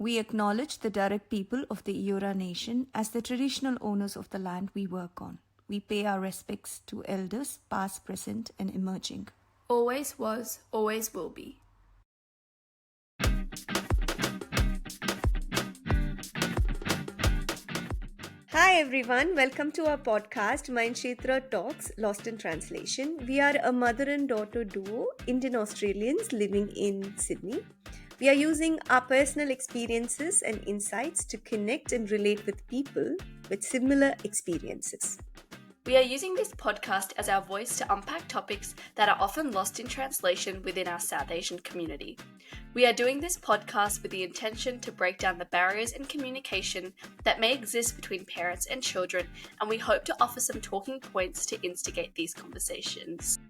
We acknowledge the Darug people of the Eora Nation as the traditional owners of the land we work on. We pay our respects to elders, past, present, and emerging. Always was, always will be. Hi everyone, welcome to our podcast Mindkshetra Talks Lost in Translation. We are a mother and daughter duo, Indian Australians living in Sydney. We are using our personal experiences and insights to connect and relate with people with similar experiences. We are using this podcast as our voice to unpack topics that are often lost in translation within our South Asian community. We are doing this podcast with the intention to break down the barriers in communication that may exist between parents and children, and we hope to offer some talking points to instigate these conversations.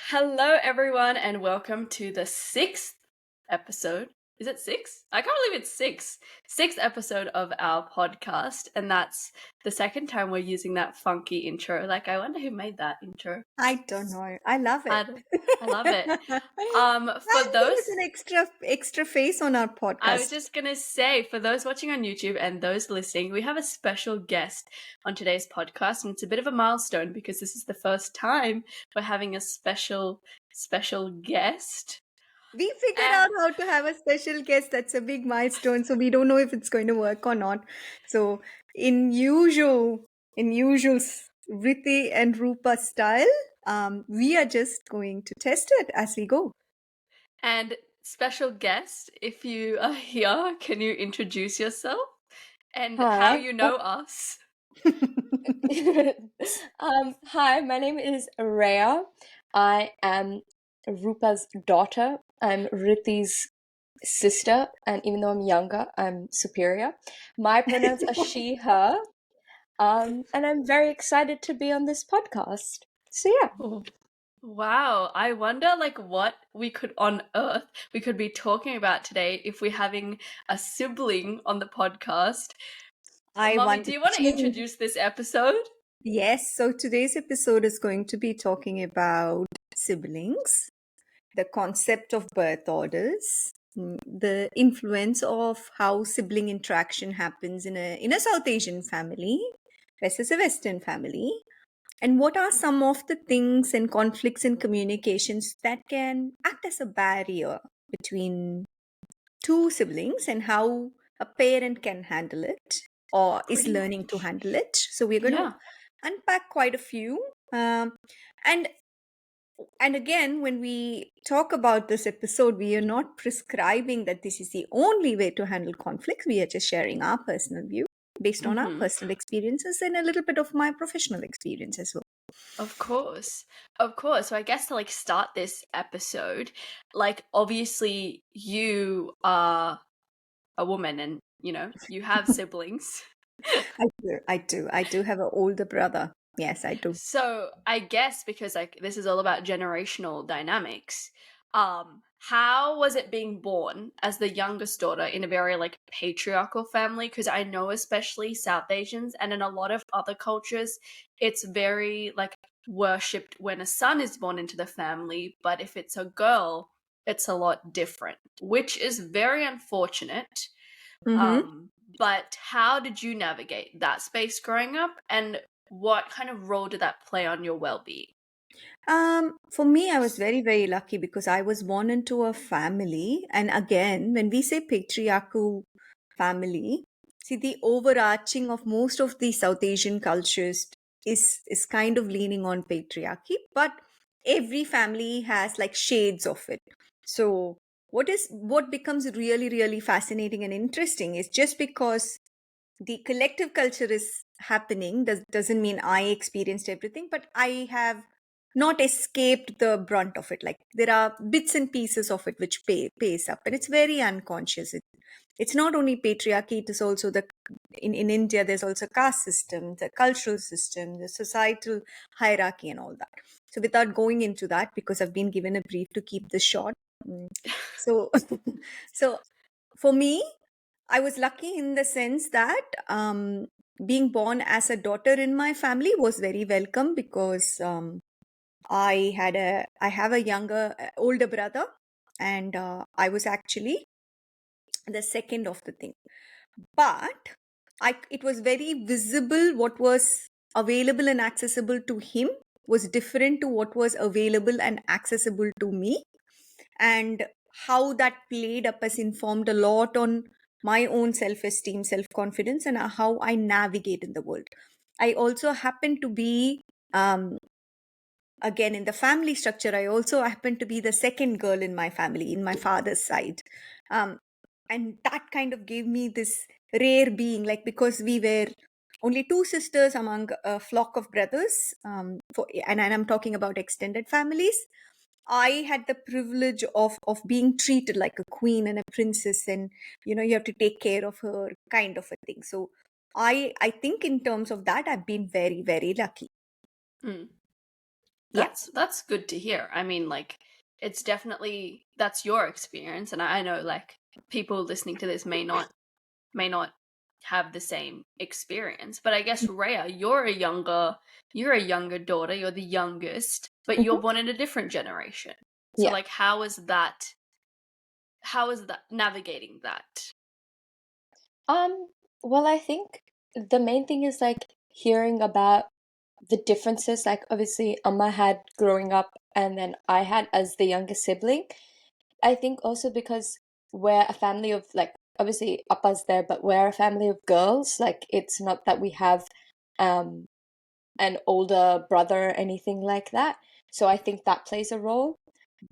Hello everyone and welcome to the 6th episode. Is it 6? I can't believe it's 6. 6th episode of our podcast, and that's the second time we're using that funky intro. Like, I wonder who made that intro. I don't know. I love it. I love it. For those an extra face on our podcast. I was just gonna say, for those watching on YouTube and those listening, we have a special guest on today's podcast, and it's a bit of a milestone because this is the first time we're having a special guest. We figured out how to have a special guest. That's a big milestone. So we don't know if it's going to work or not. So in usual Riti and Rupa style, we are just going to test it as we go. And special guest, if you are here, can you introduce yourself and how you know us? Hi, my name is Reya. I am Rupa's daughter. I'm Riti's sister, and even though I'm younger, I'm superior. My pronouns are she, her, and I'm very excited to be on this podcast. So yeah. Wow, I wonder what we could on earth we could be talking about today if we're having a sibling on the podcast. Mommy, do you want to introduce this episode? Yes, so today's episode is going to be talking about siblings, the concept of birth orders, the influence of how sibling interaction happens in a South Asian family versus a Western family, and what are some of the things and conflicts in communications that can act as a barrier between two siblings and how a parent can handle it or is learning to handle it. So we're going to unpack quite a few. And again, when we talk about this episode, we are not prescribing that this is the only way to handle conflicts. We are just sharing our personal view based on our personal experiences and a little bit of my professional experience as well. Of course. So I guess to start this episode, obviously you are a woman and you have siblings. I do have an older brother. Yes, I do. So I guess because this is all about generational dynamics, how was it being born as the youngest daughter in a very patriarchal family? Because I know especially South Asians and in a lot of other cultures, it's very worshipped when a son is born into the family, but if it's a girl, it's a lot different, which is very unfortunate. But how did you navigate that space growing up, and what kind of role did that play on your well-being? For me, I was very, very lucky because I was born into a family. And again, when we say patriarchal family, see, the overarching of most of the South Asian cultures is kind of leaning on patriarchy, but every family has shades of it. So what becomes really, really fascinating and interesting is just because the collective culture is happening doesn't mean I experienced everything, but I have not escaped the brunt of it. There are bits and pieces of it which pays up, and it's very unconscious. It's not only patriarchy, it is also in India there's also caste system, the cultural system, the societal hierarchy and all that. So without going into that, because I've been given a brief to keep this short, so for me, I was lucky in the sense that being born as a daughter in my family was very welcome because I have a older brother, and I was actually the second of the thing. But it was very visible what was available and accessible to him was different to what was available and accessible to me, and how that played up has informed a lot on my own self-esteem, self-confidence, and how I navigate in the world. I also happen to be, again, in the family structure, I also happen to be the second girl in my family, in my father's side. um, and that kind of gave me this rare being, like, because we were only two sisters among a flock of brothers, and I'm talking about extended families. I had the privilege of being treated like a queen and a princess, and you have to take care of her, kind of a thing. So I think in terms of that, I've been very, very lucky. Mm. Yeah. That's good to hear. I mean, like, it's definitely, that's your experience, and I know, like, people listening to this may not have the same experience. But I guess, Reya, you're a younger daughter, you're the youngest, but you're Mhm. born in a different generation. So, Yeah. like, how is that navigating that? Well, I think the main thing is like hearing about the differences. Like, obviously, Amma had growing up, and then I had as the younger sibling. I think also because we're a family of, like, obviously Appa's there, but we're a family of girls. Like, it's not that we have um an older brother or anything like that. So I think that plays a role.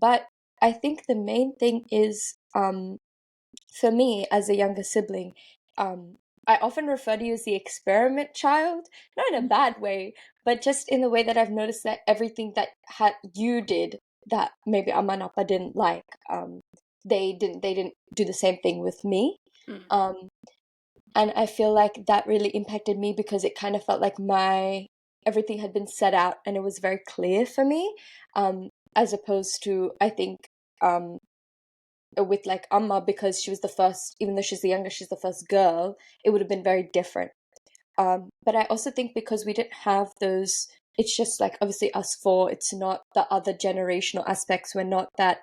But I think the main thing is, for me as a younger sibling, I often refer to you as the experiment child, not in a bad way, but just in the way that I've noticed that everything that you did that maybe Amma and Appa didn't like, they didn't do the same thing with me. Mm. Um, and I feel like that really impacted me because it kind of felt like my everything had been set out and it was very clear for me, as opposed to, I think, um, with like Amma, because she was the first, even though she's the youngest, she's the first girl, it would have been very different. But I also think because we didn't have those, it's just like obviously us four, it's not the other generational aspects. We're not that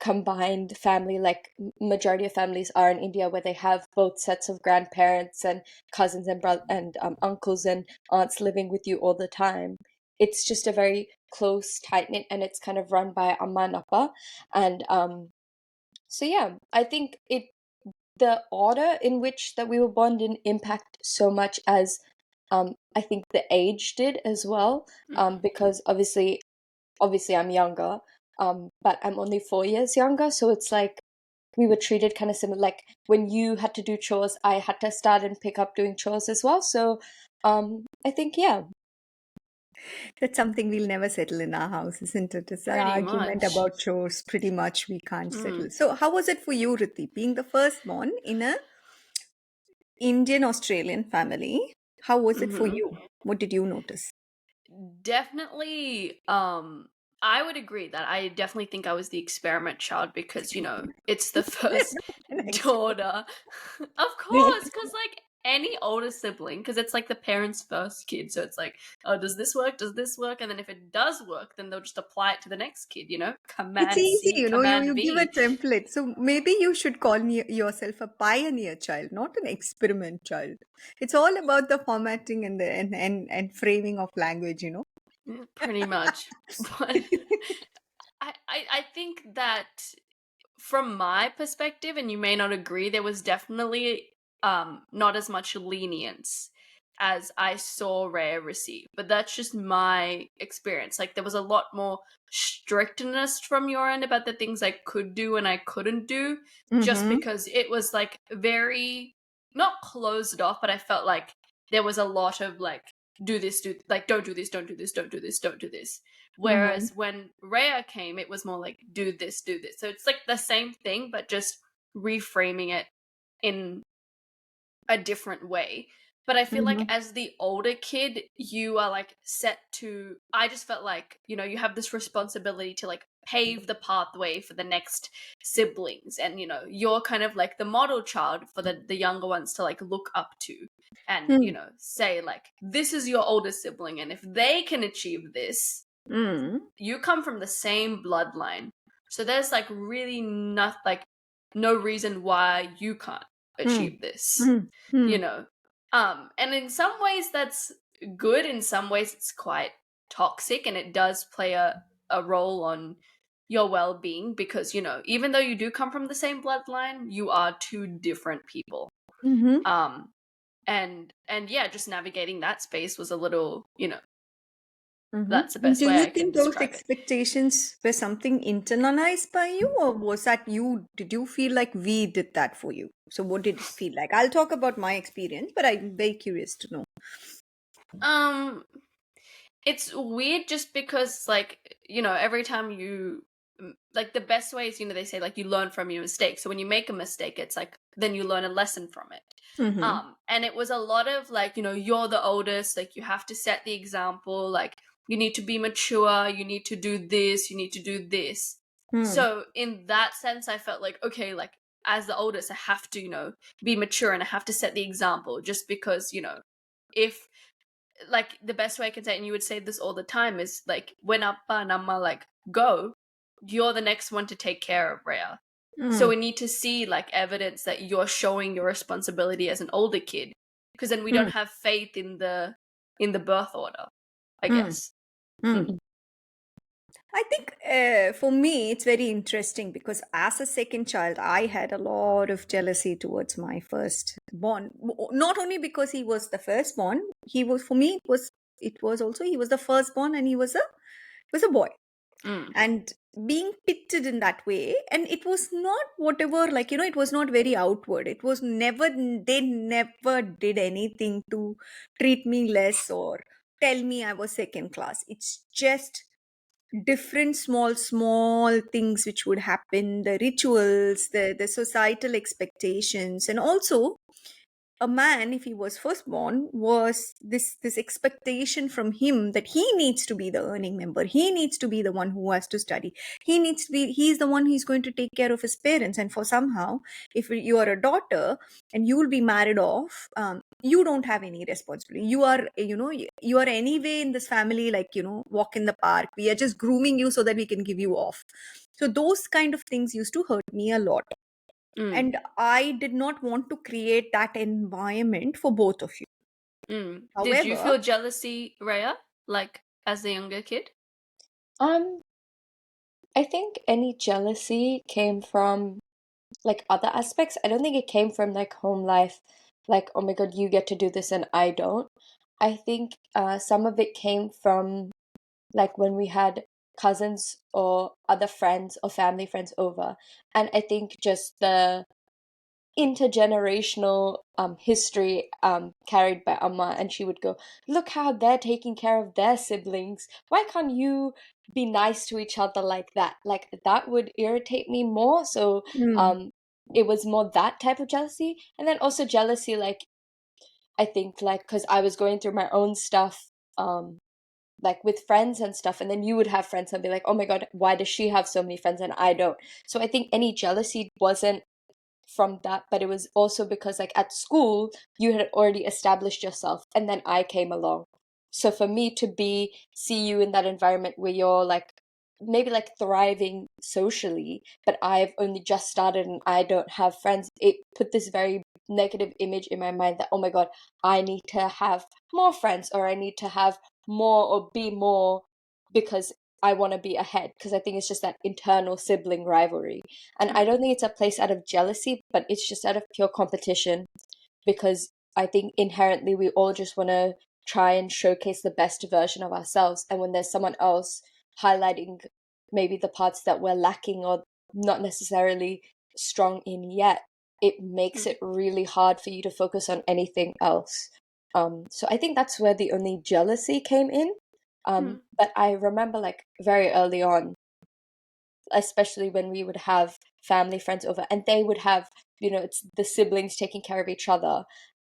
combined family like majority of families are in India, where they have both sets of grandparents and cousins and uncles and aunts living with you all the time. It's just a very close, tight knit, and it's kind of run by Amma and Appa. And so yeah, I think the order in which that we were born didn't impact so much as I think the age did as well. Because obviously I'm younger, but I'm only 4 years younger, so it's like we were treated kind of similar. Like when you had to do chores, I had to start and pick up doing chores as well. So I think yeah. That's something we'll never settle in our house, isn't it? It's an Pretty argument much. about chores, pretty much we can't settle. Mm. So how was it for you, Riti, being the firstborn in a Indian Australian family? How was it for Hmm. you? What did you notice? Definitely, I would agree that I definitely think I was the experiment child because, it's the first Nice. daughter. Of course, because, like, any older sibling, because it's like the parents' first kid, so it's like, oh, does this work? Does this work? And then if it does work, then they'll just apply it to the next kid, It's Command easy, C, you Command give a V. template. So maybe you should call yourself a pioneer child, not an experiment child. It's all about the formatting and the and framing of language. Pretty much. But I think that from my perspective, and you may not agree, there was definitely not as much lenience as I saw Rhea receive. But that's just my experience. Like, there was a lot more strictness from your end about the things I could do and I couldn't do, just Mm-hmm. because it was like very not closed off, but I felt like there was a lot of like, do this, do like, don't do this, don't do this, don't do this, don't do this. Mm-hmm. Whereas when Rhea came, it was more like, do this, do this. So it's like the same thing, but just reframing it in a different way. But I feel like Mm-hmm. as the older kid, you are like set to, I just felt like, you have this responsibility to like pave the pathway for the next siblings, and you're kind of like the model child for the younger ones to like look up to, and say like, this is your older sibling, and if they can achieve this, you come from the same bloodline, so there's like really not like no reason why you can't achieve this. And in some ways that's good, in some ways it's quite toxic, and it does play a role on your well-being, because even though you do come from the same bloodline, you are two different people. And yeah, just navigating that space was a little, that's the best Do way you I can think those describe it. expectations were something internalized by you, or was that you? Did you feel like we did that for you? So, what did it feel like? I'll talk about my experience, but I'm very curious to know. It's weird just because, like, every time you, like, the best way is, they say, like, you learn from your mistake. So when you make a mistake, it's like, then you learn a lesson from it. And it was a lot of, like, you're the oldest, like, you have to set the example, like, you need to be mature, you need to do this, you need to do this. So in that sense, I felt like, okay, like, as the oldest, I have to, be mature, and I have to set the example, just because, if, like, the best way I can say it, and you would say this all the time, is like, when Appa and Amma like go, you're the next one to take care of Reya. So we need to see like evidence that you're showing your responsibility as an older kid, because then we don't have faith in the birth order, I guess. I think for me, it's very interesting because as a second child, I had a lot of jealousy towards my firstborn. Not only because he was the firstborn, he was, for me, it was also, he was the firstborn, and he was a boy. And being pitted in that way, and it was not whatever, like, it was not very outward. It was never, they never did anything to treat me less or tell me I was second class. It's just different small things which would happen, the rituals, the societal expectations. And also, a man, if he was firstborn, was this expectation from him that he needs to be the earning member, he needs to be the one who has to study, he's the one who's going to take care of his parents. And for somehow, if you are a daughter and you will be married off, you don't have any responsibility. You are, you are anyway in this family, like, walk in the park, we are just grooming you so that we can give you off. So those kind of things used to hurt me a lot. And I did not want to create that environment for both of you. Did you However, feel jealousy, Reya, like as a younger kid? I think any jealousy came from like other aspects. I don't think it came from like home life, like, oh my god, you get to do this and I don't. I think some of it came from like when we had cousins or other friends or family friends over. And I think just the intergenerational history carried by Amma, and she would go, look how they're taking care of their siblings, why can't you be nice to each other like that? Like that would irritate me more. So it was more that type of jealousy. And then also jealousy, like, I think, like, because I was going through my own stuff, like with friends and stuff, and then you would have friends and be like, oh my god, why does she have so many friends and I don't? So I think any jealousy wasn't from that, but it was also because like at school you had already established yourself and then I came along. So for me to see you in that environment where you're like maybe like thriving socially, but I've only just started and I don't have friends, it put this very negative image in my mind that, oh my god, I need to have more friends, or I need to have more or be more because I want to be ahead, because I think it's just that internal sibling rivalry. And I don't think it's a place out of jealousy, but it's just out of pure competition, because I think inherently we all just want to try and showcase the best version of ourselves. And when there's someone else highlighting maybe the parts that we're lacking or not necessarily strong in yet, it makes it really hard for you to focus on anything else. So I think that's where the only jealousy came in. But I remember like very early on, especially when we would have family friends over and they would have, it's the siblings taking care of each other.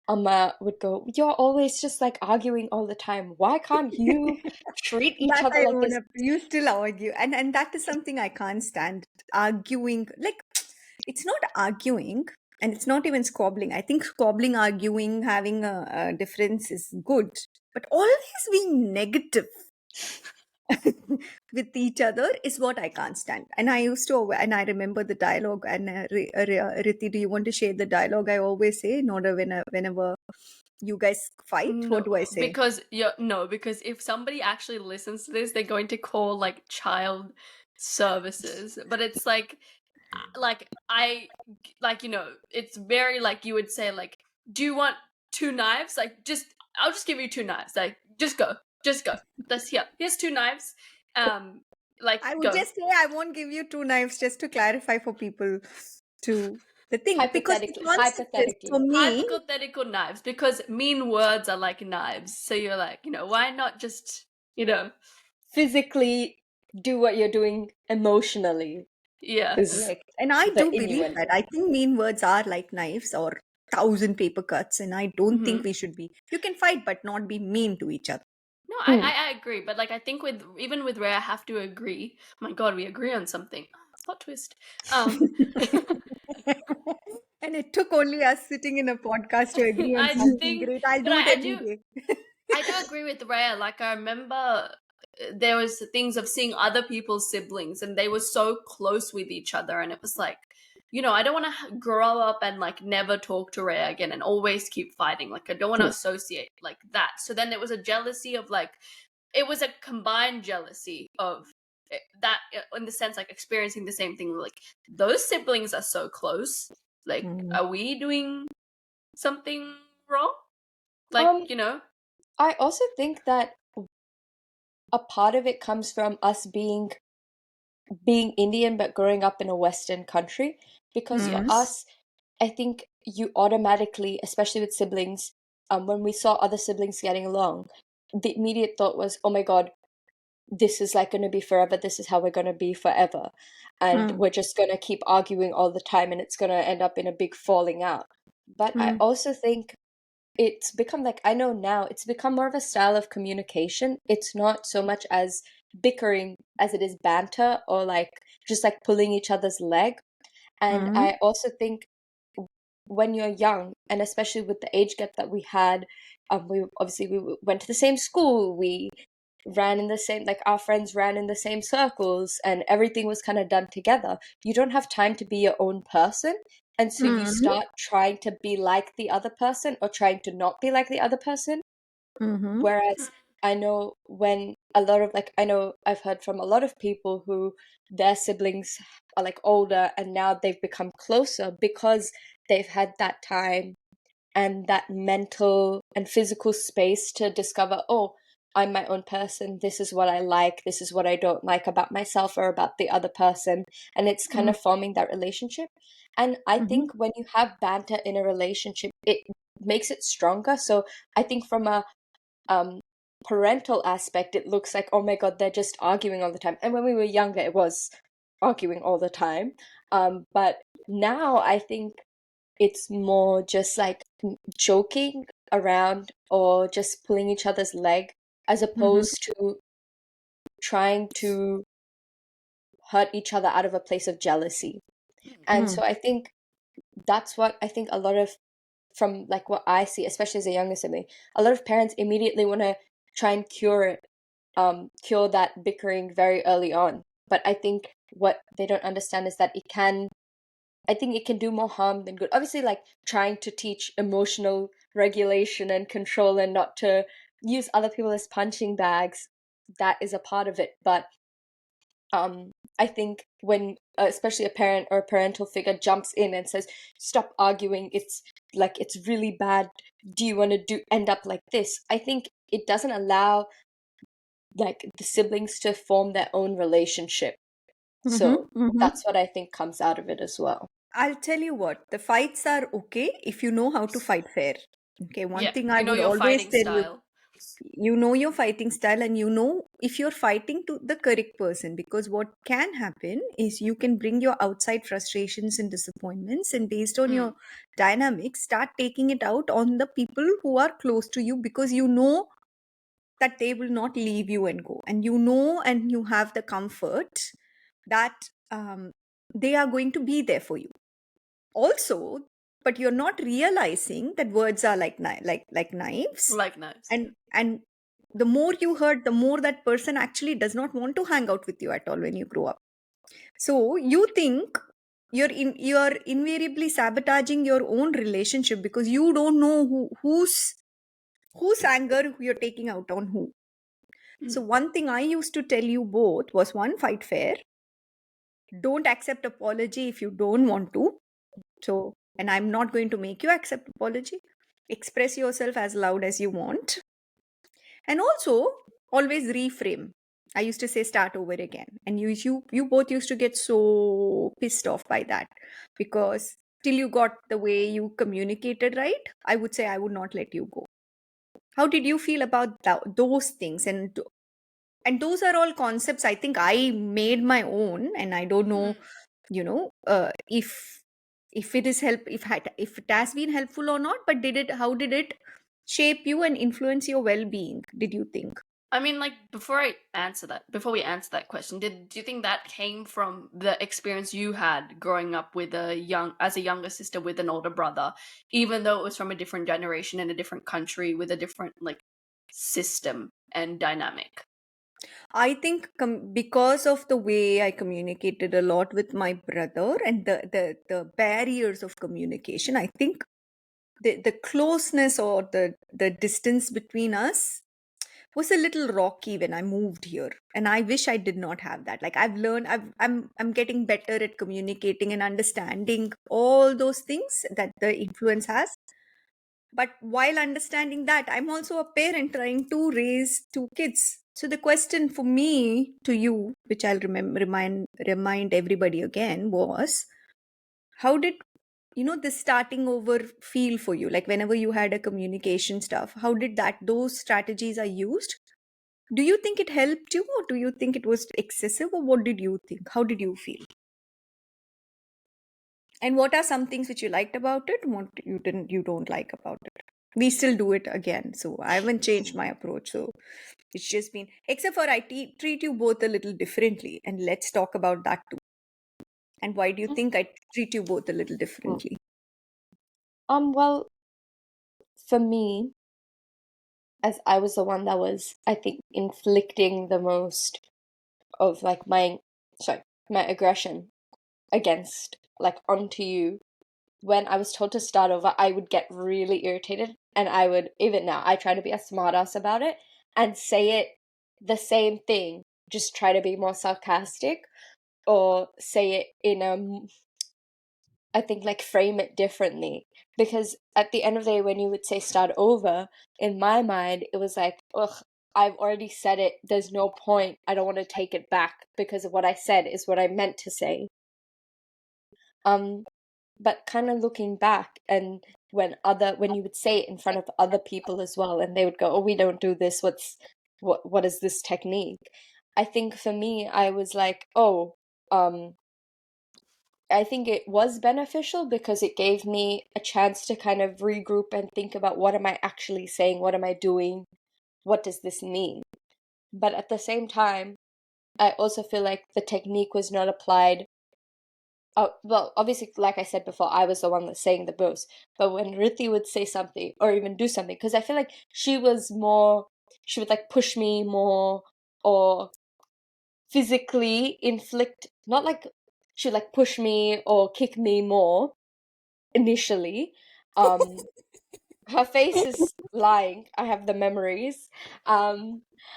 Amma would go, "You're always just like arguing all the time. Why can't you treat each That other I like own this?" up. You still argue, and that is something I can't stand. Arguing, like, it's not arguing, and it's not even squabbling. I think squabbling, arguing, having a difference is good, but always being negative with each other is what I can't stand. And I used to, and I remember the dialogue. And Riti, do you want to share the dialogue? I always say in order whenever you guys fight, what No, do I say? because if somebody actually listens to this, they're going to call like child services. But it's like it's very like you would say like, do you want 2 knives? Like I'll just give you 2 knives. Like just go. Here's 2 knives. Like I would go. just say I won't give you 2 knives, just to clarify for people to the thing, because the concept is for Hypothetically. me. Hypothetical knives, because mean words are like knives. So you're like, why not just, Physically do what you're doing emotionally yeah. is Correct. And I the do believe innuendo. that. I think mean words are like knives or 1,000 paper cuts, and I don't think Mhm. we should be. You can fight, but not be mean to each other. No, Hmm. I agree, but like I think even with Reya, I have to agree. My God, we agree on something. Plot twist. And it took only us sitting in a podcast to agree on I something think, great. I'll but do it I any do. day. I do agree with Reya. Like I remember there was things of seeing other people's siblings and they were so close with each other, and it was like, I don't want to grow up and like never talk to Reya again and always keep fighting. Like I don't want to associate like that. So then it was a jealousy of like, it was a combined jealousy of that, in the sense like experiencing the same thing. Like those siblings are so close. Like, Mm. are we doing something wrong? Like, I also think that a part of it comes from us being Indian but growing up in a Western country. Because for Mm. us, I think you automatically, especially with siblings, when we saw other siblings getting along, the immediate thought was, "Oh my God, this is like going to be forever. This is how we're going to be forever, and Mm. we're just going to keep arguing all the time, and it's going to end up in a big falling out." But I Mm. also think it's become, like, I know now it's become more of a style of communication. It's not so much as bickering as it is banter, or like just like pulling each other's leg. And Mm. I also think when you're young, and especially with the age gap that we had, we went to the same school, we ran in the same, like our friends ran in the same circles, and everything was kind of done together. You don't have time to be your own person, and so you Mm. start trying to be like the other person or trying to not be like the other person. Mhm. Whereas I know when a lot of, like, I know I've heard from a lot of people who their siblings are like older and now they've become closer because they've had that time and that mental and physical space to discover, oh, I'm my own person. This is what I like. This is what I don't like about myself or about the other person. And it's kind of forming that relationship. And I Mhm. think when you have banter in a relationship, it makes it stronger. So I think from a um, parental aspect, it looks like, oh my God, they're just arguing all the time. And when we were younger, it was arguing all the time. But now I think it's more just like joking around or just pulling each other's leg, as Mhm. opposed to trying to hurt each other out of a place of jealousy. And Mm. so I think that's what I think a lot of, from like what I see, especially as a younger sibling, a lot of parents immediately want to try and cure it, cure that bickering very early on. But I think what they don't understand is that I think it can do more harm than good. Obviously, like trying to teach emotional regulation and control and not to use other people as punching bags, that is a part of it. But I think when, especially a parent or a parental figure jumps in and says, "Stop arguing. It's like it's really bad. Do you want to end up like this?" I think it doesn't allow like the siblings to form their own relationship. So Mhm. Mhm. that's what I think comes out of it as well. I'll tell you what, the fights are okay if you know how to fight fair. Okay, one yeah, thing I would your always fighting tell you, style. You know your fighting style, and you know if you're fighting to the correct person, because what can happen is you can bring your outside frustrations and disappointments, and based on your dynamics start taking it out on the people who are close to you, because you know that they will not leave you and go, and you know, and you have the comfort that they are going to be there for you also. But you're not realizing that words are like like knives, Like knives. and the more you hurt, the more that person actually does not want to hang out with you at all when you grow up. So you think you're invariably sabotaging your own relationship, because you don't know whose anger you're taking out on who. So one thing I used to tell you both was, one, fight fair. Don't accept apology if you don't want to. So, and I'm not going to make you accept apology. Express yourself as loud as you want. And also always reframe. I used to say start over again. And you both used to get so pissed off by that, because till you got the way you communicated right, I would say I would not let you go. How did you feel about those things? And those are all concepts I think I made my own, and I don't know, if it is if it has been helpful or not. But how did it shape you and influence your well-being, did you think? I mean, like, before we answer that question, do you think that came from the experience you had growing up with as a younger sister with an older brother, even though it was from a different generation in a different country with a different like system and dynamic? I think because of the way I communicated a lot with my brother, and the barriers of communication, I think the closeness, or the distance between us was a little rocky when I moved here, and I wish I did not have that. Like, I've learned, I'm getting better at communicating and understanding all those things that the influence has. But while understanding that, I'm also a parent trying to raise two kids. So the question for me to you, which I'll remind everybody again, was, how did this starting over feel for you? Like, whenever you had a communication stuff, how did those strategies are used? Do you think it helped you, or do you think it was excessive, or what did you think? How did you feel? And what are some things which you liked about it, and what you don't like about it? We still do it again, so I haven't changed my approach. So it's just been, except for I treat you both a little differently, and let's talk about that too. And why do you think I treat you both a little differently? Well, for me, as I was the one that was, I think, inflicting the most of like my aggression against, like, onto you, when I was told to start over, I would get really irritated, and I would, even now, I try to be a smartass about it and say it the same thing, just try to be more sarcastic, or say it in I think, like, frame it differently. Because at the end of the day, when you would say start over, in my mind, it was like, ugh, I've already said it. There's no point. I don't want to take it back, because of what I said is what I meant to say. But kind of looking back, and when you would say it in front of other people as well, and they would go, "Oh, we don't do this. What is this technique?" I think for me, I was like, "Oh, I think it was beneficial, because it gave me a chance to kind of regroup and think about, what am I actually saying? What am I doing? What does this mean?" But at the same time, I also feel like the technique was not applied. Well, obviously, like I said before, I was the one that's saying the most. But when Riti would say something or even do something, because I feel like she would like push me more, or physically inflict, not like she would like push me or kick me more initially. Her face is lying. I have the memories.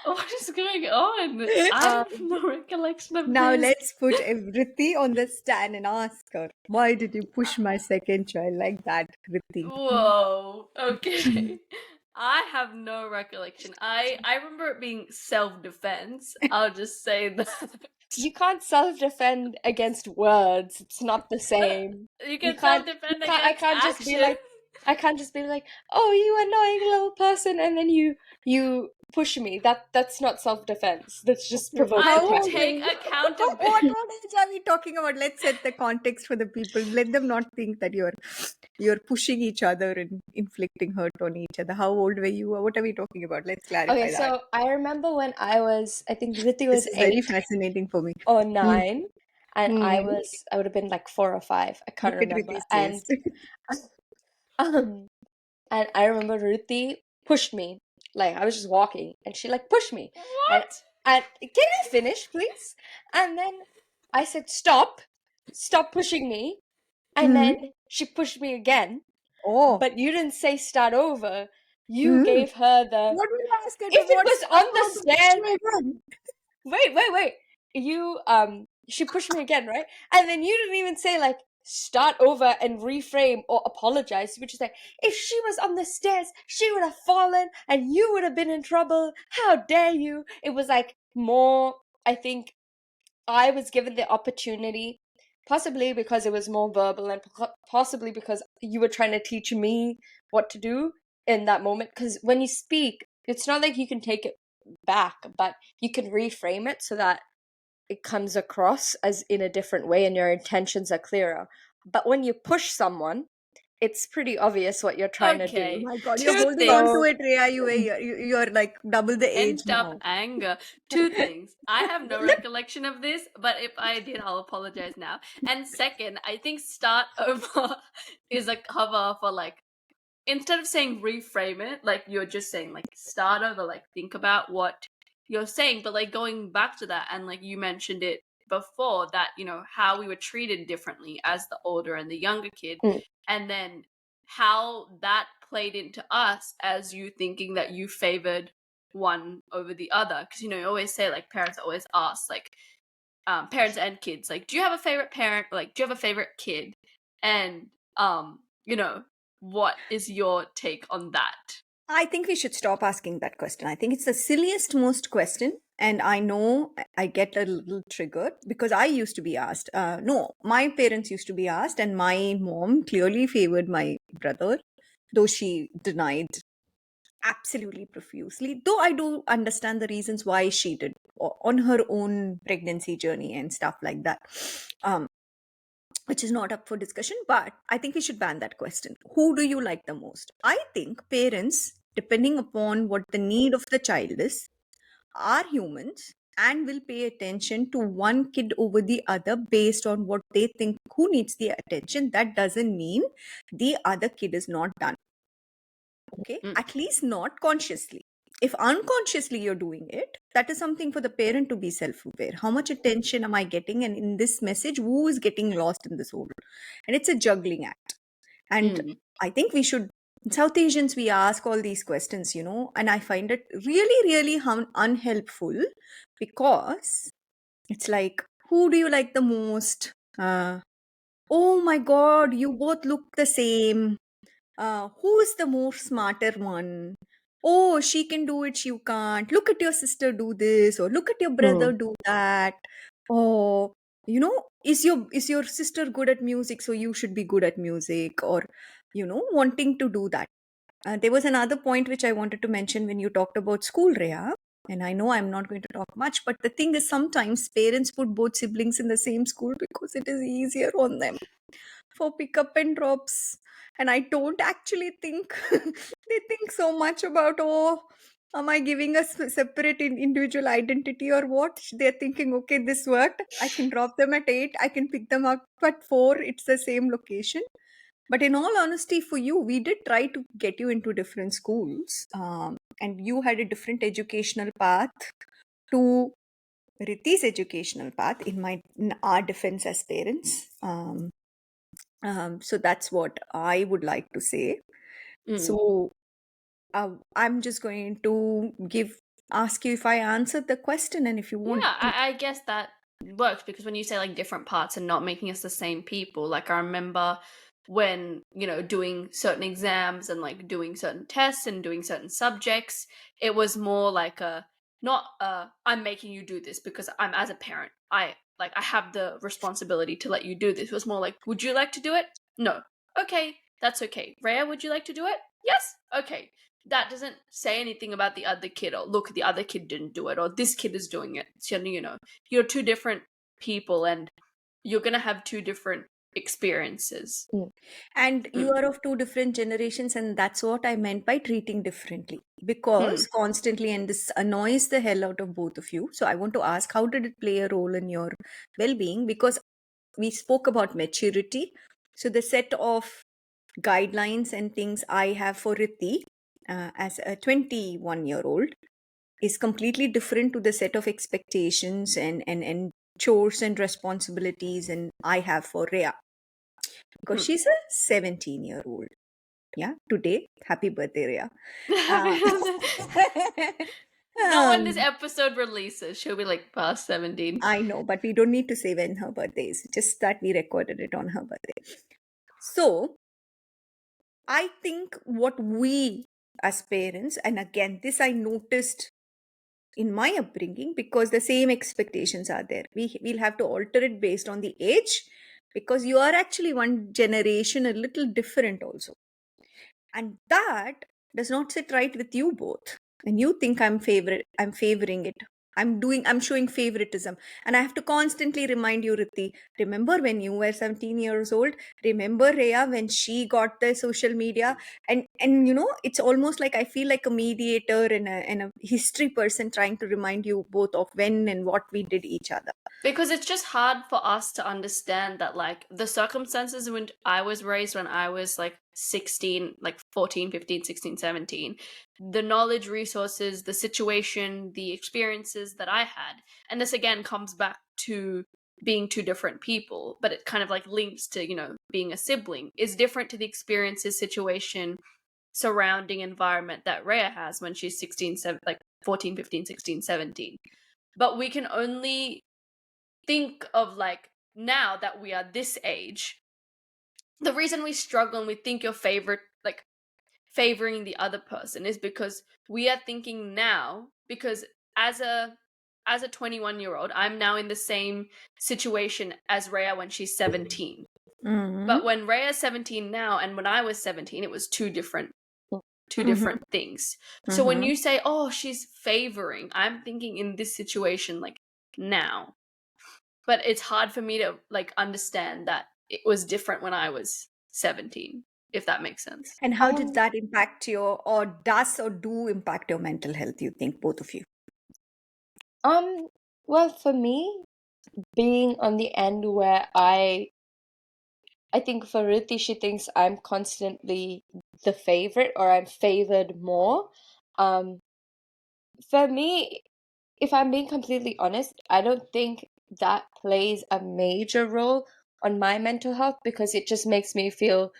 What is going on? I have no recollection of Now this. let's put Riti on the stand and ask her, why did you push my second child like that, Riti? Whoa. Okay. I have no recollection. I remember it being self-defense. I'll just say that. You can't self-defend against words. It's not the same. You You can can't. self-defend I against can't just be like, action. I can't just be like, "Oh, you annoying little person," and then you push me. That's not self-defense. That's just Okay, I how provoking will old me. were take you? accountability. What age are we talking about? Let's set the context for the people. Let them not think that you're pushing each other and inflicting hurt on each other. How old were you? What are we talking about? Let's Okay, clarify that. so I remember when I think Riti This was is very 8 fascinating for me. or Hmm. 9, and Hmm. I would have been like 4 or 5. I Look can't at remember. Riti's And face. um and I remember Riti pushed me. Like I was just walking and she like pushed me. And What? and can I finish, please? And then I said, "Stop. Stop pushing me." And Hmm. then she pushed me again. Oh. But you didn't say start over. You Hmm. gave her the What will you ask her to if it what was stop on the how to push stairs. you again? Wait. You she pushed me again, right? And then you didn't even say like start over and reframe or apologize. You would just say, if she was on the stairs, she would have fallen and you would have been in trouble. How dare you? It was like more, I think I was given the opportunity, possibly because it was more verbal and possibly because you were trying to teach me what to do in that moment. Because when you speak, it's not like you can take it back, but you can reframe it so that it comes across as in a different way and your intentions are clearer. But when you push someone, it's pretty obvious what you're trying to Oh do. Okay, my God, you're two holding on to things. So, it, Rhea. You're like double the age Pent up now. anger. Two things. I have no recollection of this, but if I did, I'll apologize now. And second, I think start over is a cover for like, instead of saying reframe it, like you're just saying like start over, like think about what you're saying, but like going back to that, and like you mentioned it before, that how we were treated differently as the older and the younger kid, mm, and then how that played into us as you thinking that you favored one over the other, because you always say like parents always ask like parents and kids like, do you have a favorite parent, or like do you have a favorite kid, and you know what is your take on that? I think we should stop asking that question. I think it's the silliest, most question. And I know I get a little triggered because I used to be asked. No, my parents used to be asked, and my mom clearly favored my brother, though she denied absolutely profusely. Though I do understand the reasons why she did on her own pregnancy journey and stuff like that. Um, which is not up for discussion, but I think we should ban that question. Who do you like the most? I think parents, depending upon what the need of the child is, are humans and will pay attention to one kid over the other based on what they think who needs the attention. That doesn't mean the other kid is not done. Okay, Mm. at least not consciously. If unconsciously you're doing it, that is something for the parent to be self-aware. How much attention am I getting, and in this message who is getting lost in this whole, and it's a juggling act. And Mm. I think we should, South Asians, we ask all these questions, and I find it really really unhelpful, because it's like, who do you like the most? Oh my god, you both look the same. Who is the more smarter one? Oh, she can do it, you can't. Look at your sister do this, or look at your brother mm, do that. Oh, is your sister good at music, so you should be good at music, or wanting to do that. There was another point which I wanted to mention when you talked about school, Rhea. And I know I'm not going to talk much, but the thing is, sometimes parents put both siblings in the same school because it is easier on them for pickup and drops. And I don't actually think they think so much about, oh, am I giving a separate individual identity or what? They're thinking, okay, this worked. I can drop them at 8. I can pick them up at 4. It's the same location. But in all honesty, for you, we did try to get you into different schools. And you had a different educational path to Riti's educational path, in our defense as parents. So that's what I would like to say. Mm. So I'm just going to ask you if I answered the question, and if you want Yeah, to. I guess that works, because when you say like different parts and not making us the same people, like I remember when, doing certain exams and doing certain tests and doing certain subjects, it was more like not I'm making you do this because I'm, as a parent, I have the responsibility to let you do this. It was more like, would you like to do it? No. Okay, That's okay. Reya, would you like to do it? Yes? Okay. That doesn't say anything about the other kid, or look, the other kid didn't do it, or this kid is doing it. So, you're two different people, and you're gonna have two different experiences. And you are of two different generations, and that's what I meant by treating differently. Because constantly, and this annoys the hell out of both of you. So I want to ask, how did it play a role in your well being? Because we spoke about maturity. So the set of guidelines and things I have for Riti as a 21-year-old is completely different to the set of expectations and chores and responsibilities and I have for Reya, because she's a 17-year-old. Yeah, today, happy birthday, Reya. No, when this Um, episode releases, she'll be like past 17. I know, but we don't need to say when her birthday is, just that we recorded it on her birthday. So, I think what we as parents, and again, this I noticed in my upbringing because the same expectations are there. We'll have to alter it based on the age because you are actually one generation a little different also. And that does not sit right with you both. And you think I'm favoring it. I'm showing favoritism. And I have to constantly remind you, Riti, remember when you were 17 years old? Remember Reya when she got the social media? And it's almost like I feel like a mediator and a history person trying to remind you both of when and what we did each other. Because it's just hard for us to understand that, like, the circumstances when I was raised, when I was like 16, like 14, 15, 16, 17, the knowledge, resources, the situation, the experiences that I had. And this again comes back to being two different people, but it kind of like links to, being a sibling is different to the experiences, situation, surrounding environment that Reya has when she's 16, like 14, 15, 16, 17. But we can only think of, like, now that we are this age, the reason we struggle and we think your favorite, like, favoring the other person is because we are thinking now, because as a 21-year-old, I'm now in the same situation as Reya when she's 17. Mm-hmm. But when Reya's 17 now and when I was 17, it was two different things. So when you say, oh, she's favoring, I'm thinking in this situation, like, now. But it's hard for me to, like, understand that it was different when I was 17, if that makes sense. And how did that impact your, or does or do impact your mental health, you think, both of you? Well, for me, being on the end where I think for Riti, she thinks I'm constantly the favorite or I'm favored more. For me, if I'm being completely honest, I don't think that plays a major role on my mental health because it just makes me feel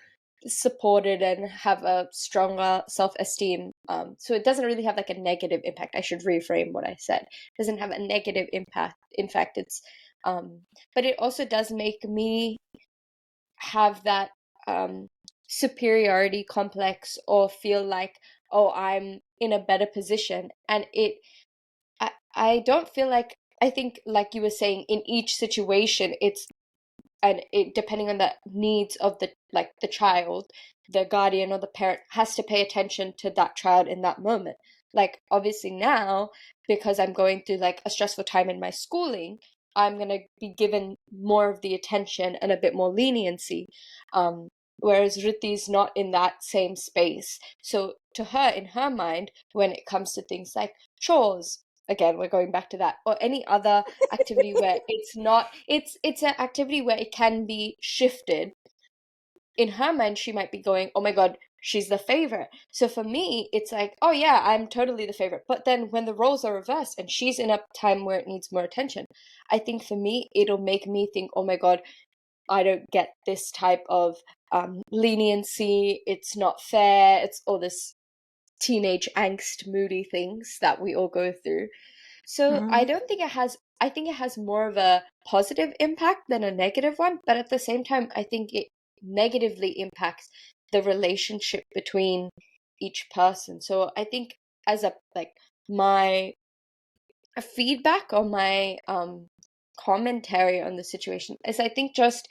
supported and have a stronger self-esteem. So it doesn't really have like a negative impact. I should reframe what I said. It doesn't have a negative impact. In fact, but it also does make me have that superiority complex or feel like, oh, I'm in a better position. And I don't feel like, I think like you were saying, in each situation it depending on the needs of the child, the guardian or the parent has to pay attention to that child in that moment. Like obviously now, because I'm going through like a stressful time in my schooling, I'm going to be given more of the attention and a bit more leniency, whereas Riti's not in that same space. So to her, in her mind, when it comes to things like chores, again we're going back to that, or any other activity where it's an activity where it can be shifted, in her mind she might be going, oh my god, she's the favorite. So for me it's like, oh yeah, I'm totally the favorite. But then when the roles are reversed and she's in a time where it needs more attention, I think for me it'll make me think, oh my god, I don't get this type of leniency, it's not fair, it's all this teenage angst moody things that we all go through. So I don't think I think it has more of a positive impact than a negative one, but at the same time, I think it negatively impacts the relationship between each person. So I think as a my feedback or my commentary on the situation is, I think just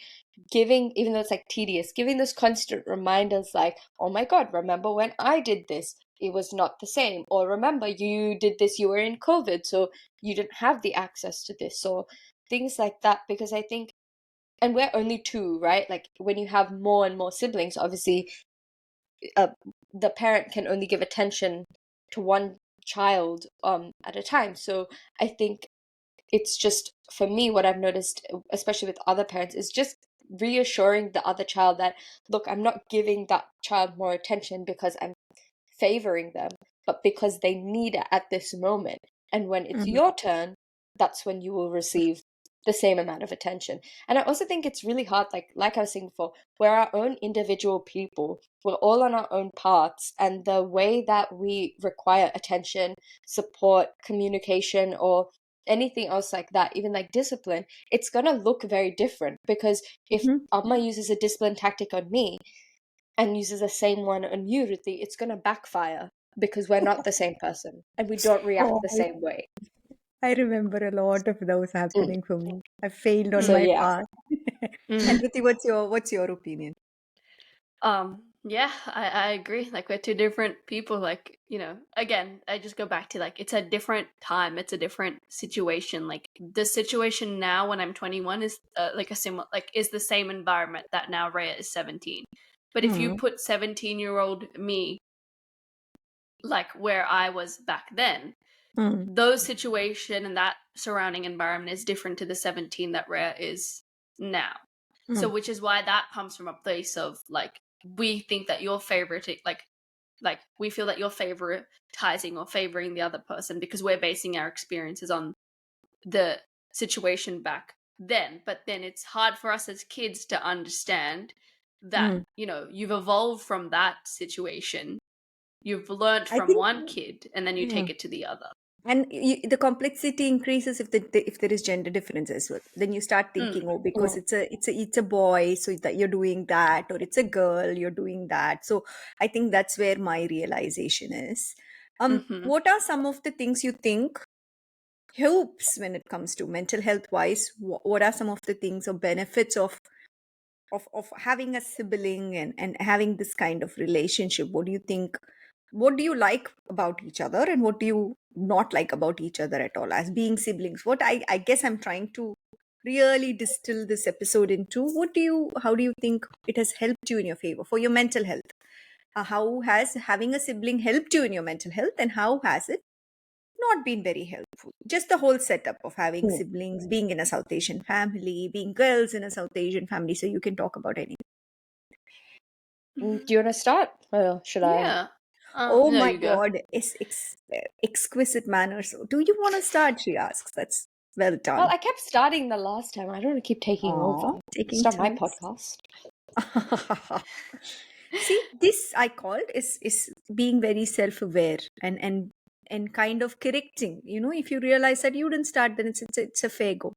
giving, even though it's like tedious, giving those constant reminders like, oh my God, remember when I did this? It was not the same. Or remember, you did this, you were in COVID, so you didn't have the access to this, or things like that. Because I think, and we're only two, right? Like when you have more and more siblings, obviously the parent can only give attention to one child at a time. So I think it's just, for me, what I've noticed, especially with other parents, is just reassuring the other child that, look, I'm not giving that child more attention because I'm favoring them, but because they need it at this moment. And when it's Mm. your turn, that's when you will receive the same amount of attention. And I also think it's really hard, like I was saying before, we're our own individual people. We're all on our own paths, and the way that we require attention, support, communication, or anything else like that, even like discipline, it's gonna look very different. Because if Mhm. Amma uses a discipline tactic on me and uses the same one on you, Riti, it's gonna backfire because we're not the same person and we don't react Oh, the same way. I remember a lot of those Mm. happening for me. I failed on So my yeah. path. And Riti, what's your opinion? Yeah, I agree. Like we're two different people. Like, again, I just go back to like it's a different time, it's a different situation. Like the situation now when I'm 21 is like a similar, like is the same environment that now Reya is 17. But if you Mm. put 17-year-old me like where I was back then, Mm. those situation and that surrounding environment is different to the 17 that Reya is now. So Mm. which is why that comes from a place of like we think that you're favoriting like we feel that you're favoritizing or favoring the other person because we're basing our experiences on the situation back then. But then it's hard for us as kids to understand that, Mm. you've evolved from that situation. You've learned I from think, one kid and then you yeah. take it to the other. And the complexity increases if there is gender difference as well. Then you start Mm. thinking, oh, because Mm. it's a boy, so that you're doing that, or it's a girl, you're doing that. So I think that's where my realization is. Mm-hmm. What are some of the things you think helps when it comes to mental health wise? What are some of the things or benefits of having a sibling and having this kind of relationship? What do you think? What do you like about each other, and what do you not like about each other at all as being siblings? What I guess I'm trying to really distill this episode into, how do you think it has helped you in your favor for your mental health? How has having a sibling helped you in your mental health, and how has it not been very helpful? Just the whole setup of having Mm. siblings, being in a South Asian family, being girls in a South Asian family. So you can talk about anything. Do you want to start? Or should I? Yeah. Oh No, my you go. God, it's exquisite manners. Do you want to start? She asks. That's well Well, done. I kept starting the last time. I don't want to keep taking over. Aw, It's taking not my turns. podcast. See, this I called is being very self-aware and kind of correcting. If you realize that you didn't start, then it's a fair go.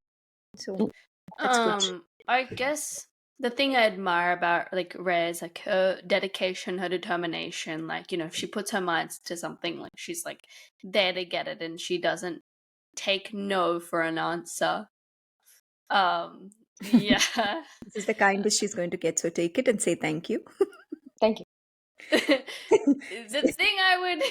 So that's good. I guess the thing I admire about like Rhea is like her dedication, her determination. Like, if she puts her mind to something, like she's like there to get it and she doesn't take no for an answer. Yeah. This is the kindest she's going to get. So take it and say thank you. Thank you. The thing I would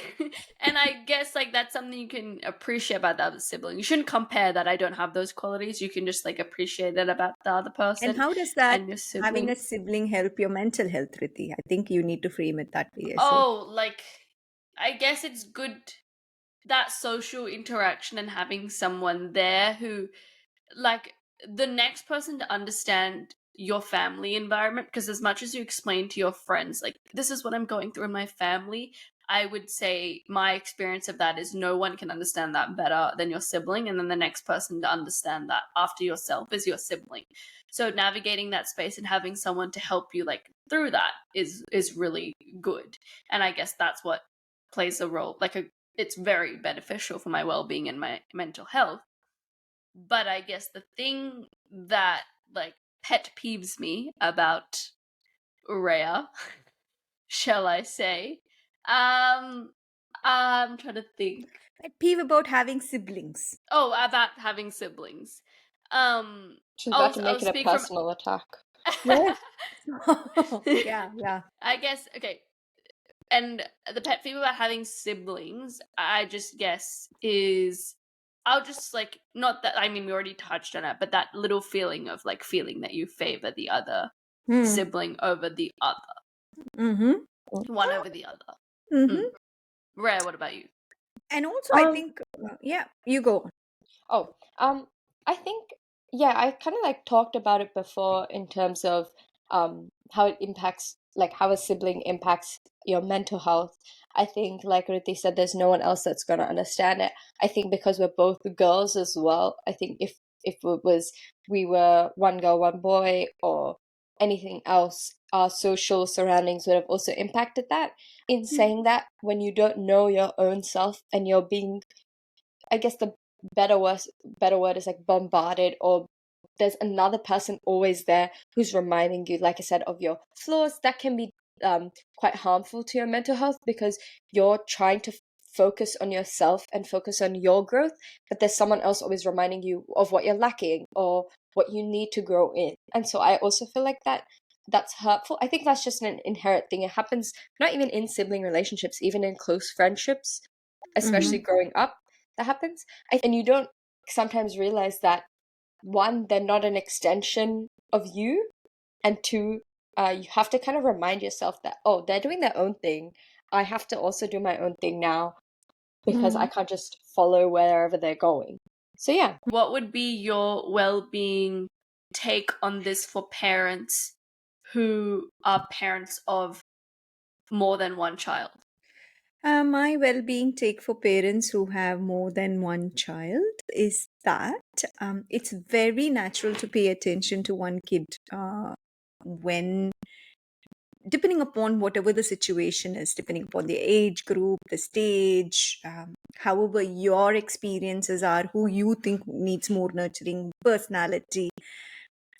and I guess like that's something you can appreciate about the other sibling. You shouldn't compare that. I don't have those qualities. You can just like appreciate it about the other And person how does that and your having sibling. a sibling help your mental health, Riti? I think you need to frame it that way as well. Oh, like I guess it's good that social interaction and having someone there who like the next person to understand your family environment, because as much as you explain to your friends like this is what I'm going through in my family, I would say my experience of that is no one can understand that better than your sibling, and then the next person to understand that after yourself is your sibling. So navigating that space and having someone to help you like through that is really good. And I guess that's what plays a role, it's very beneficial for my well-being and my mental health. But I guess the thing that like pet peeves me about Reya, shall I say, I'm trying to think. Pet peeve about having siblings. Oh, about having siblings. She's about to I'll make it a speak from personal attack. Yes. Yeah. I guess, okay. And the pet peeve about having siblings, I just guess, is I'll just like, not that, I mean, we already touched on it, but that little feeling of like feeling that you favor the other sibling over the other, Mm-hmm. one over the other. Mm-hmm. Rhea, what about you? And also, I think, yeah, you go. Oh, I think, yeah, I kind of like talked about it before in terms of how it impacts, like how a sibling impacts your mental health. I think, like Riti said, there's no one else that's gonna understand it. I think because we're both girls as well. I think if it was we were one girl, one boy, or anything else, our social surroundings would have also impacted that. In saying that, when you don't know your own self and you're being, I guess the better word is like bombarded, or there's another person always there who's reminding you, like I said, of your flaws, that can be quite harmful to your mental health because you're trying to focus on yourself and focus on your growth, but there's someone else always reminding you of what you're lacking or what you need to grow in. And so I also feel like that's hurtful. I think that's just an inherent thing. It happens not even in sibling relationships, even in close friendships, especially growing up, that happens. And you don't sometimes realize that, one, they're not an extension of you, and two, you have to kind of remind yourself that, oh, they're doing their own thing. I have to also do my own thing now because I can't just follow wherever they're going. So yeah. What would be your well-being take on this for parents who are parents of more than one child? My well-being take for parents who have more than one child is that it's very natural to pay attention to one kid when, depending upon whatever the situation is, depending upon the age group, the stage, however your experiences are, who you think needs more nurturing, personality.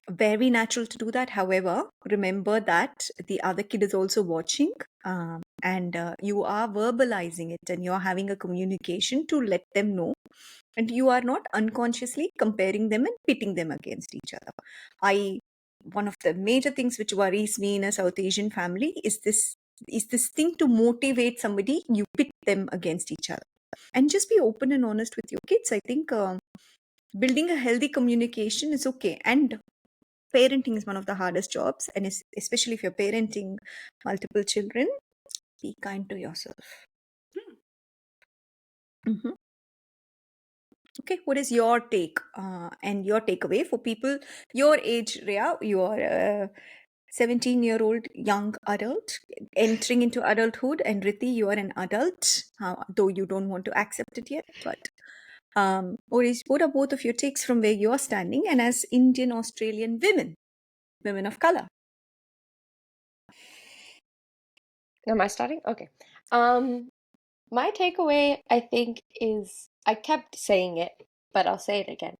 Very natural to do that. However, remember that the other kid is also watching, and you are verbalizing it and you're having a communication to let them know. And you are not unconsciously comparing them and pitting them against each other. One of the major things which worries me in a South Asian family is this thing to motivate somebody, you pit them against each other. And just be open and honest with your kids. I think building a healthy communication is okay. And parenting is one of the hardest jobs, and especially if you're parenting multiple children, be kind to yourself. Mhm. Okay, what is your take and your takeaway for people your age, Rhea? You are a 17-year-old young adult entering into adulthood, and Riti, you are an adult, though you don't want to accept it yet. But what are both of your takes from where you're standing and as Indian Australian women of color? Am I starting? Okay. My takeaway, I think, is I kept saying it, but I'll say it again.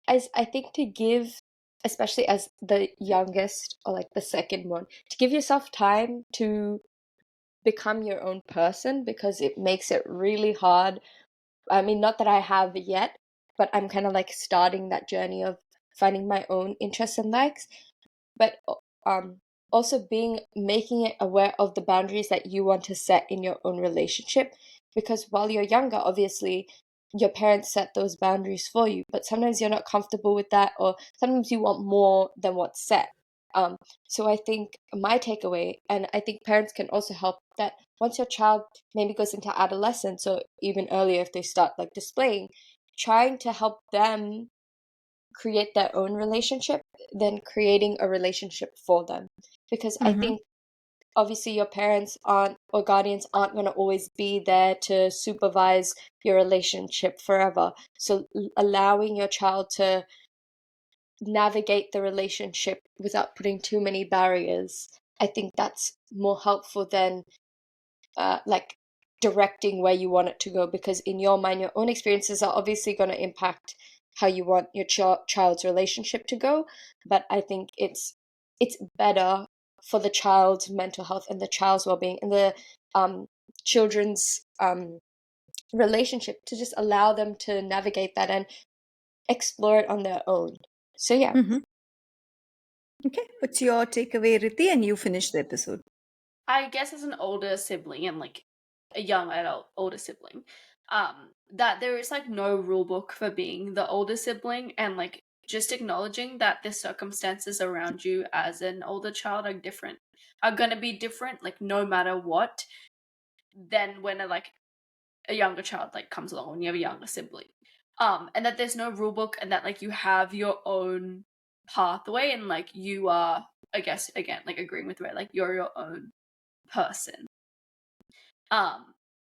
As I think to give, especially as the youngest or like the second one, to give yourself time to become your own person because it makes it really hard. I mean, not that I have yet, but I'm kind of like starting that journey of finding my own interests and likes, but also making it aware of the boundaries that you want to set in your own relationship, because while you're younger, obviously your parents set those boundaries for you, but sometimes you're not comfortable with that, or sometimes you want more than what's set. So I think my takeaway, and I think parents can also help, that once your child maybe goes into adolescence or even earlier if they start like displaying, trying to help them create their own relationship than creating a relationship for them. Because I think obviously your parents aren't, or guardians aren't going to always be there to supervise your relationship forever. So allowing your child to navigate the relationship without putting too many barriers, I think that's more helpful than like directing where you want it to go, because in your mind your own experiences are obviously going to impact how you want your child's relationship to go. But I think it's better for the child's mental health and the child's well-being and the children's relationship to just allow them to navigate that and explore it on their own. So yeah. Okay, what's your takeaway, Riti? And you finish the episode. I guess as an older sibling and like a young adult older sibling, that there is like no rule book for being the older sibling, and like just acknowledging that the circumstances around you as an older child are gonna be different, like no matter what, than when a younger child like comes along when you have a younger sibling. And that there's no rule book, and that like you have your own pathway, and like you are, I guess, again, like agreeing with Ray, like you're your own person.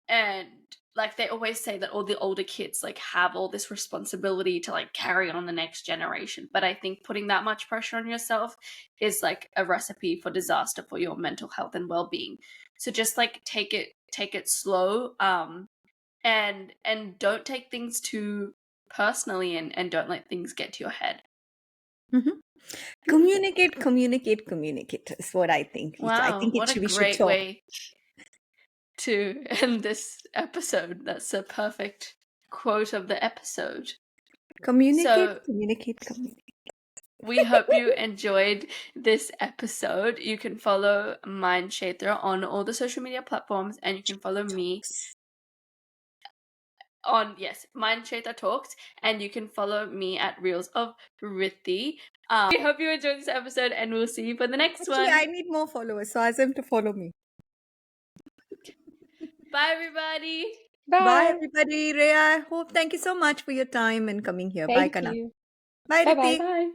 And like they always say that all the older kids like have all this responsibility to like carry on the next generation, but I think putting that much pressure on yourself is like a recipe for disaster for your mental health and well-being. So just like take it slow, and don't take things too personally, and don't let things get to your head. Mm-hmm. Communicate is what I think. I Wow, think what a we should great talk. way to end this episode. That's a perfect quote of the episode. Communicate. We hope you enjoyed this episode. You can follow Mindkshetra on all the social media platforms, and you can follow me on, yes, Mindkshetra Talks, and you can follow me at Reels of Riti. We hope you enjoyed this episode, and we'll see you for the next Actually, one. I need more followers, so ask them to follow me. Bye, everybody. Bye, everybody. Reya, thank you so much for your time and coming here. Bye, Thank Kana. you. Bye, Bye-bye. Riti. Bye.